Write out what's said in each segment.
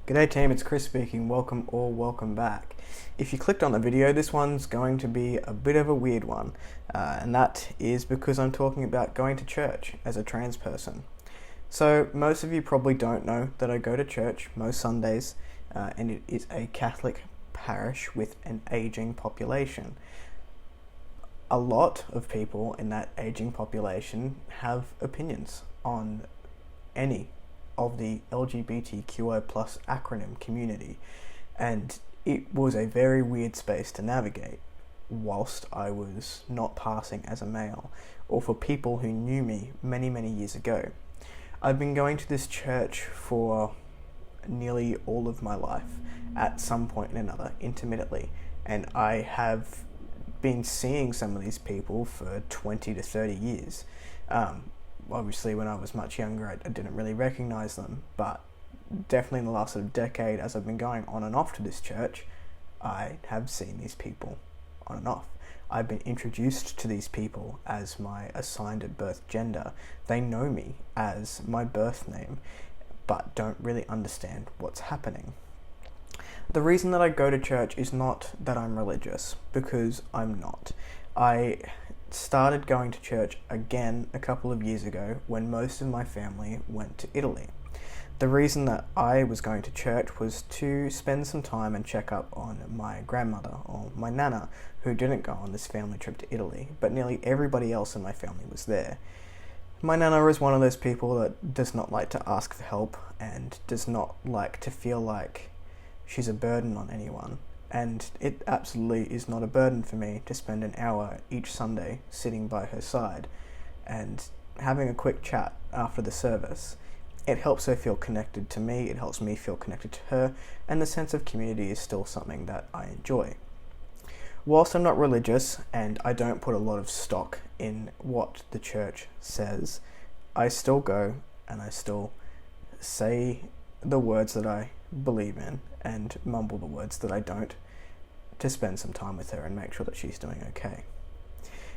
G'day team, it's Chris speaking. Welcome or welcome back. If you clicked on the video, this one's going to be a bit of a weird one, and that is because I'm talking about going to church as a trans person. So most of you probably don't know that I go to church most Sundays, and it is a Catholic parish with an aging population. A lot of people in that aging population have opinions on any of the LGBTQI plus acronym community, and it was a very weird space to navigate whilst I was not passing as a male, or for people who knew me many years ago. I've been going to this church for nearly all of my life at some point or another, intermittently, and I have been seeing some of these people for 20 to 30 years. Obviously, when I was much younger, I didn't really recognise them, but definitely in the last decade, as I've been going on and off to this church, I have seen these people on and off. I've been introduced to these people as my assigned at birth gender. They know me as my birth name, but don't really understand what's happening. The reason that I go to church is not that I'm religious, because I'm not. I started going to church again a couple of years ago when most of my family went to Italy. The reason that I was going to church was to spend some time and check up on my grandmother, or my nana, who didn't go on this family trip to Italy, but nearly everybody else in my family was there. My nana is one of those people that does not like to ask for help and does not like to feel like she's a burden on anyone, and it absolutely is not a burden for me to spend an hour each Sunday sitting by her side and having a quick chat after the service. It helps her feel connected to me, it helps me feel connected to her, and the sense of community is still something that I enjoy. Whilst I'm not religious and I don't put a lot of stock in what the church says, I still go and I still say the words that I believe in and mumble the words that I don't, to spend some time with her and make sure that she's doing okay.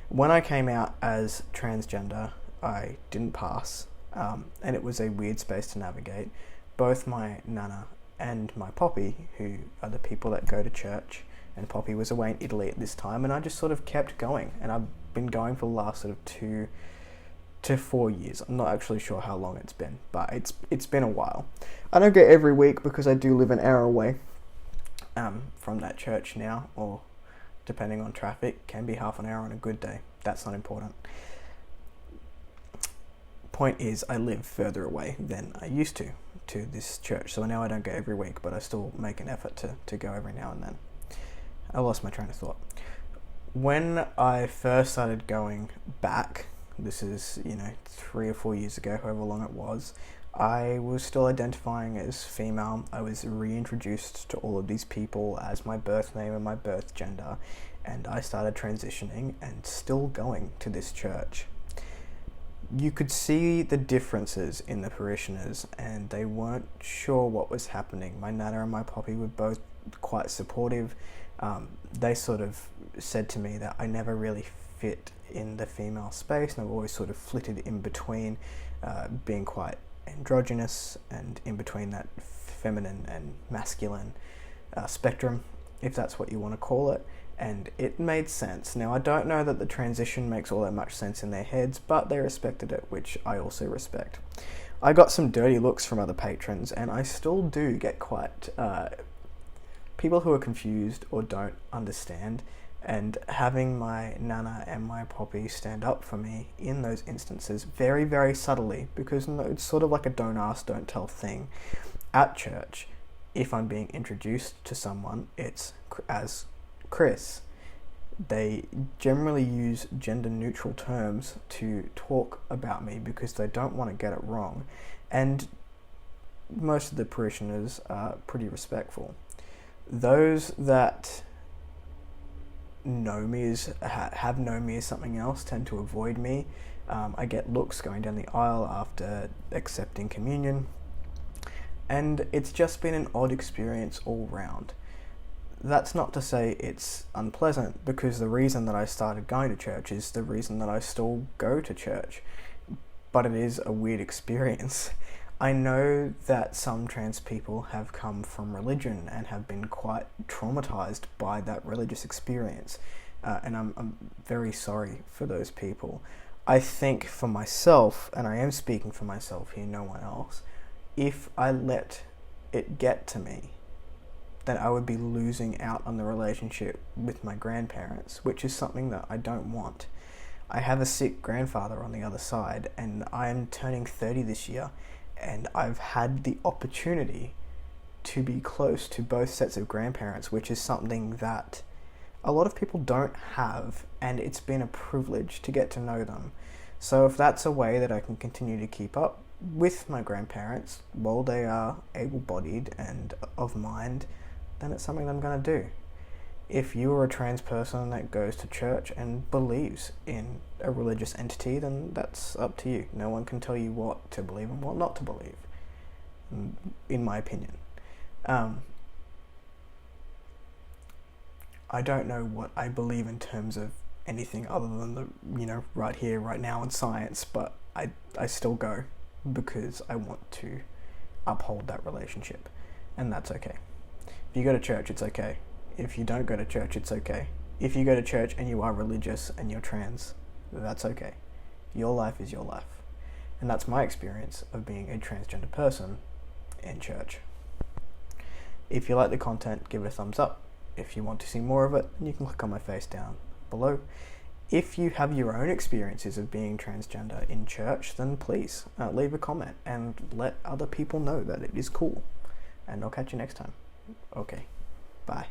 When I came out as transgender, I didn't pass, and it was a weird space to navigate. Both my nana and my poppy, who are the people that go to church, and Poppy was away in Italy at this time, and I just sort of kept going, and I've been going for the last sort of 2 to 4 years. I'm not actually sure how long it's been, but it's been a while. I don't go every week because I do live an hour away from that church now, or depending on traffic, can be half an hour on a good day. That's not important. Point is, I live further away than I used to this church, so now I don't go every week, but I still make an effort to go every now and then. I lost my train of thought. When I first started going back, this is 3 or 4 years ago, however long it was, I was still identifying as female. I was reintroduced to all of these people as my birth name and my birth gender, and I started transitioning and still going to this church. You could see the differences in the parishioners, and they weren't sure what was happening. My nana and my poppy were both quite supportive. They sort of said to me that I never really fit in the female space, and I've always sort of flitted in between, being quite androgynous and in between that feminine and masculine spectrum, if that's what you want to call it, and it made sense. Now, I don't know that the transition makes all that much sense in their heads, but they respected it, which I also respect. I got some dirty looks from other patrons, and I still do get quite people who are confused or don't understand, and having my nana and my poppy stand up for me in those instances very subtly, because it's sort of like a don't ask, don't tell thing at church. If I'm being introduced to someone, it's as Chris. They generally use gender neutral terms to talk about me because they don't want to get it wrong, and most of the parishioners are pretty respectful. Those that know me have known me as something else tend to avoid me. I get looks going down the aisle after accepting communion, and it's just been an odd experience all round. That's not to say it's unpleasant, because the reason that I started going to church is the reason that I still go to church, but it is a weird experience. I know that some trans people have come from religion and have been quite traumatized by that religious experience, and I'm very sorry for those people. I think for myself, and I am speaking for myself here, no one else, if I let it get to me, then I would be losing out on the relationship with my grandparents, which is something that I don't want. I have a sick grandfather on the other side, and I am turning 30 this year, and I've had the opportunity to be close to both sets of grandparents, which is something that a lot of people don't have, and it's been a privilege to get to know them. So if that's a way that I can continue to keep up with my grandparents while they are able-bodied and of mind, then it's something that I'm going to do. If you are a trans person that goes to church and believes in a religious entity, then that's up to you. No one can tell you what to believe and what not to believe, in my opinion. I don't know what I believe in terms of anything other than the, right here, right now in science, but I still go because I want to uphold that relationship, and that's okay. If you go to church, it's okay. If you don't go to church, it's okay. If you go to church and you are religious and you're trans, that's okay. Your life is your life. And that's my experience of being a transgender person in church. If you like the content, give it a thumbs up. If you want to see more of it, you can click on my face down below. If you have your own experiences of being transgender in church, then please leave a comment and let other people know that it is cool. And I'll catch you next time. Okay, bye.